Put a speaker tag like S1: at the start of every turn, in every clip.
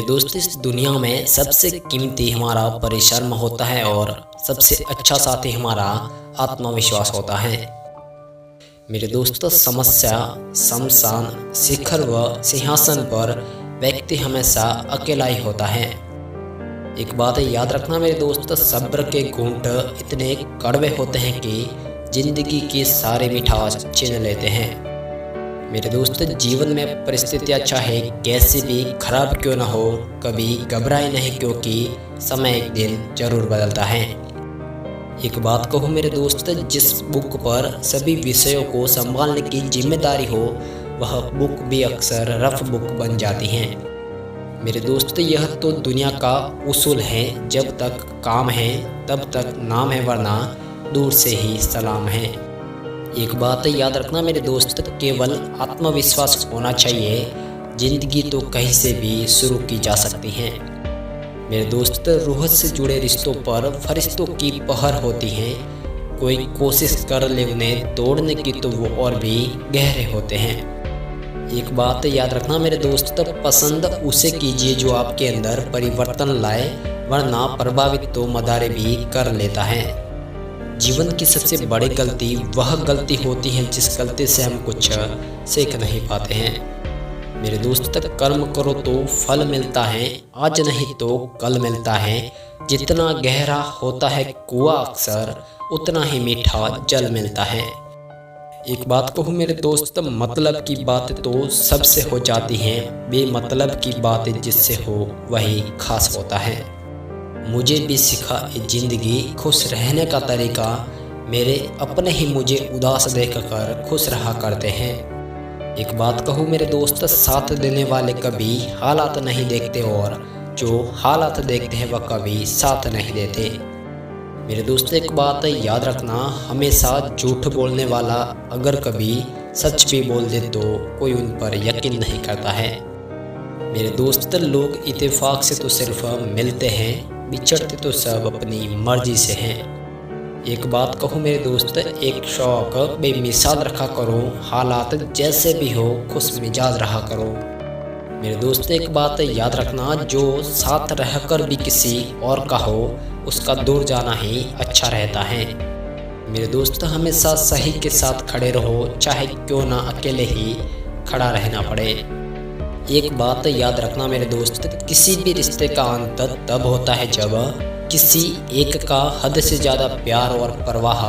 S1: दोस्त, इस दुनिया में सबसे कीमती हमारा परिश्रम होता है और सबसे अच्छा साथी हमारा आत्मविश्वास होता है। मेरे दोस्त, समस्या, शमशान, शिखर व सिंहासन पर व्यक्ति हमेशा अकेला ही होता है। एक बात याद रखना मेरे दोस्त, सब्र के घूंट इतने कड़वे होते हैं कि जिंदगी की सारी मिठास छीन लेते हैं। मेरे दोस्त, जीवन में परिस्थितियाँ चाहे कैसी भी खराब क्यों ना हो, कभी घबराए नहीं, क्योंकि समय एक दिन जरूर बदलता है। एक बात कहूँ मेरे दोस्त, जिस बुक पर सभी विषयों को संभालने की जिम्मेदारी हो, वह बुक भी अक्सर रफ बुक बन जाती है। मेरे दोस्त, यह तो दुनिया का उसूल है, जब तक काम है तब तक नाम है, वरना दूर से ही सलाम है। एक बात याद रखना मेरे दोस्त, केवल आत्मविश्वास होना चाहिए, जिंदगी तो कहीं से भी शुरू की जा सकती है। मेरे दोस्त, रूह से जुड़े रिश्तों पर फरिश्तों की पहर होती है, कोई कोशिश कर ले उन्हें तोड़ने की तो वो और भी गहरे होते हैं। एक बात याद रखना मेरे दोस्त, पसंद उसे कीजिए जो आपके अंदर परिवर्तन लाए, वरना प्रभावित तो मदारे भी कर लेता है। जीवन की सबसे बड़ी गलती वह गलती होती है जिस गलती से हम कुछ सीख नहीं पाते हैं। मेरे दोस्त, कर्म करो तो फल मिलता है, आज नहीं तो कल मिलता है। जितना गहरा होता है कुआं, अक्सर उतना ही मीठा जल मिलता है। एक बात कहूँ मेरे दोस्त, मतलब की बात तो सबसे हो जाती है, बेमतलब की बात जिससे हो वही खास होता है। मुझे भी सिखा जिंदगी खुश रहने का तरीका, मेरे अपने ही मुझे उदास देखकर खुश रहा करते हैं। एक बात कहूँ मेरे दोस्त, साथ देने वाले कभी हालात नहीं देखते और जो हालात देखते हैं वह कभी साथ नहीं देते। मेरे दोस्त, एक बात याद रखना, हमेशा झूठ बोलने वाला अगर कभी सच भी बोल दे तो कोई उन पर यकीन नहीं करता है। मेरे दोस्त, लोग इत्तेफाक से तो सिर्फ मिलते हैं, बिछड़ते तो सब अपनी मर्जी से हैं। एक बात कहूँ मेरे दोस्त, एक शौक बेमिसाल रखा करो, हालात जैसे भी हो खुश मिजाज रहा करो। मेरे दोस्त, एक बात याद रखना, जो साथ रहकर भी किसी और का हो, उसका दूर जाना ही अच्छा रहता है। मेरे दोस्त, हमेशा सही के साथ खड़े रहो, चाहे क्यों ना अकेले ही खड़ा रहना पड़े। एक बात याद रखना मेरे दोस्त, किसी भी रिश्ते का अंत तब होता है जब किसी एक का हद से ज़्यादा प्यार और परवाह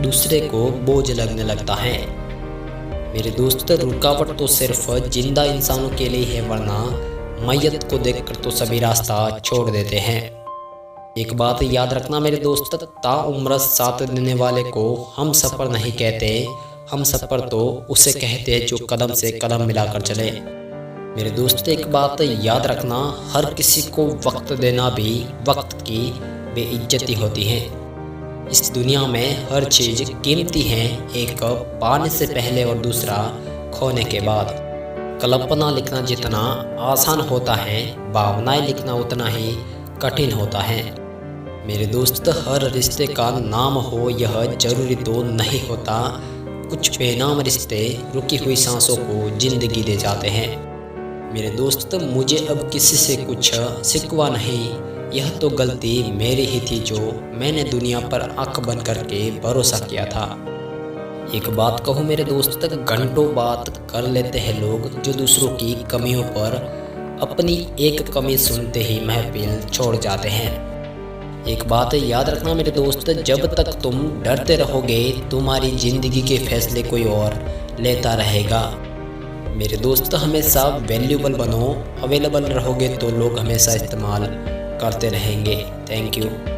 S1: दूसरे को बोझ लगने लगता है। मेरे दोस्त, रुकावट तो सिर्फ जिंदा इंसानों के लिए है, वरना मैयत को देखकर तो सभी रास्ता छोड़ देते हैं। एक बात याद रखना मेरे दोस्त, ताउम्र साथ देने वाले को हम सफ़र नहीं कहते, हम सफ़र तो उसे कहते हैं जो कदम से कदम मिलाकर चले। मेरे दोस्त, एक बात याद रखना, हर किसी को वक्त देना भी वक्त की बेइज्जती होती है। इस दुनिया में हर चीज़ कीमती है, एक पाने से पहले और दूसरा खोने के बाद। कल्पना लिखना जितना आसान होता है, भावनाएं लिखना उतना ही कठिन होता है। मेरे दोस्त, हर रिश्ते का नाम हो यह जरूरी तो नहीं होता, कुछ बेनाम रिश्ते रुकी हुई सांसों को जिंदगी दे जाते हैं। मेरे दोस्त, मुझे अब किसी से कुछ शिकवा नहीं, यह तो गलती मेरी ही थी जो मैंने दुनिया पर आंख बंद करके भरोसा किया था। एक बात कहूँ मेरे दोस्त, घंटों बात कर लेते हैं लोग जो दूसरों की कमियों पर अपनी एक कमी सुनते ही महफिल छोड़ जाते हैं। एक बात याद रखना मेरे दोस्त, जब तक तुम डरते रहोगे तुम्हारी जिंदगी के फैसले कोई और लेता रहेगा। मेरे दोस्त, हमेशा वैल्यूबल बनो, अवेलेबल रहोगे तो लोग हमेशा इस्तेमाल करते रहेंगे। Thank you.